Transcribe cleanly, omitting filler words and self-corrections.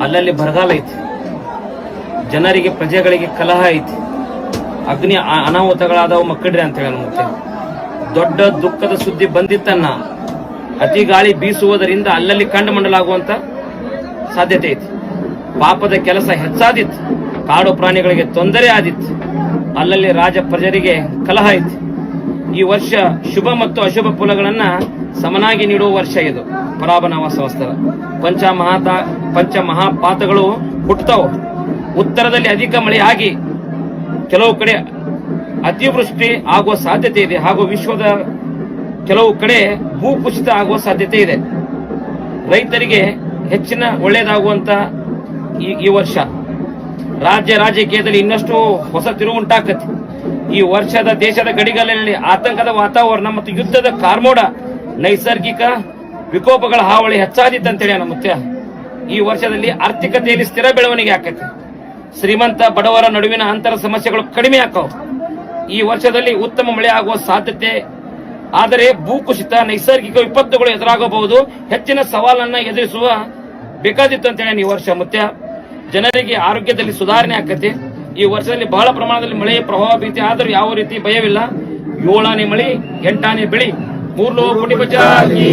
ಅಲ್ಲಲ್ಲಿ ಬರಗಾಲ ಐತಿ, ಜನರಿಗೆ ಪ್ರಜೆಗಳಿಗೆ ಕಲಹ ಐತಿ, ಅಗ್ನಿ ಅನಾಹುತಗಳಾದವು ಮಕ್ಕಳ್ರಿ ಅಂತ ಹೇಳ. ಮತ್ತೆ ದೊಡ್ಡ ದುಃಖದ ಸುದ್ದಿ ಬಂದಿತ್ತನ್ನ ಅತಿ ಗಾಳಿ ಬೀಸುವುದರಿಂದ ಅಲ್ಲಲ್ಲಿ ಕಂಡು ಮಂಡಲಾಗುವಂತ ಸಾಧ್ಯತೆ ಐತಿ. ಪಾಪದ ಕೆಲಸ ಹೆಚ್ಚಾದಿತ್ತು, ಕಾಡು ಪ್ರಾಣಿಗಳಿಗೆ ತೊಂದರೆ ಆದಿತ್ತು, ಅಲ್ಲಲ್ಲಿ ರಾಜ ಪ್ರಜರಿಗೆ ಕಲಹ ಐತಿ. ಈ ವರ್ಷ ಶುಭ ಮತ್ತು ಅಶುಭ ಫಲಗಳನ್ನ ಸಮನಾಗಿ ನೀಡುವ ವರ್ಷ ಇದು. ಪರಾಭನವ ಸಂವತ್ಸರ. ಪಂಚಮಹಾಪಾತಗಳು ಹುಟ್ಟುತ್ತಾವ. ಉತ್ತರದಲ್ಲಿ ಅಧಿಕ ಮಳೆ ಆಗಿ ಕೆಲವು ಕಡೆ ಅತಿವೃಷ್ಟಿ ಆಗುವ ಸಾಧ್ಯತೆ ಇದೆ, ಹಾಗೂ ವಿಶ್ವದ ಕೆಲವು ಕಡೆ ಭೂಕುಸಿತ ಆಗುವ ಸಾಧ್ಯತೆ ಇದೆ. ರೈತರಿಗೆ ಹೆಚ್ಚಿನ ಒಳ್ಳೆಯದಾಗುವಂತ ಈ ವರ್ಷ. ರಾಜಕೀಯದಲ್ಲಿ ಇನ್ನಷ್ಟು ಹೊಸ ತಿರುವು ಉಂಟಾಕತ್ತೆ. ಈ ವರ್ಷದ ದೇಶದ ಗಡಿಗಳಲ್ಲಿ ಆತಂಕದ ವಾತಾವರಣ ಮತ್ತು ಯುದ್ಧದ ಕಾರ್ಮೋಡ, ನೈಸರ್ಗಿಕ ವಿಕೋಪಗಳ ಹಾವಳಿ ಹೆಚ್ಚಾದಿತ್ತಂತೇಳಿ ಮುತ್ಯ. ಈ ವರ್ಷದಲ್ಲಿ ಆರ್ಥಿಕತೆಯಲ್ಲಿ ಸ್ಥಿರ ಬೆಳವಣಿಗೆ ಆಕೈತಿ. ಶ್ರೀಮಂತ ಬಡವರ ನಡುವಿನ ಅಂತರ ಸಮಸ್ಯೆಗಳು ಕಡಿಮೆ ಆಕಾವು. ಈ ವರ್ಷದಲ್ಲಿ ಉತ್ತಮ ಮಳೆ ಆಗುವ ಸಾಧ್ಯತೆ, ಆದರೆ ಭೂಕುಸಿತ, ನೈಸರ್ಗಿಕ ವಿಪತ್ತುಗಳು ಎದುರಾಗಬಹುದು. ಹೆಚ್ಚಿನ ಸವಾಲನ್ನ ಎದುರಿಸುವ ಬೇಕಾದಿತ್ತು ಅಂತೇಳಿ ಈ ವರ್ಷ ಮುತ್ಯ. ಜನರಿಗೆ ಆರೋಗ್ಯದಲ್ಲಿ ಸುಧಾರಣೆ ಆಕತಿ. ಈ ವರ್ಷದಲ್ಲಿ ಬಹಳ ಪ್ರಮಾಣದಲ್ಲಿ ಮಳೆ ಪ್ರವಾಹ ಭೀತಿ, ಆದರೂ ಯಾವ ರೀತಿ ಭಯವಿಲ್ಲ. 7ನೇ ಮಳಿ, 8ನೇ ಬೆಳಿ, 3 ಕೋಟಿ ಬಚಾಕಿ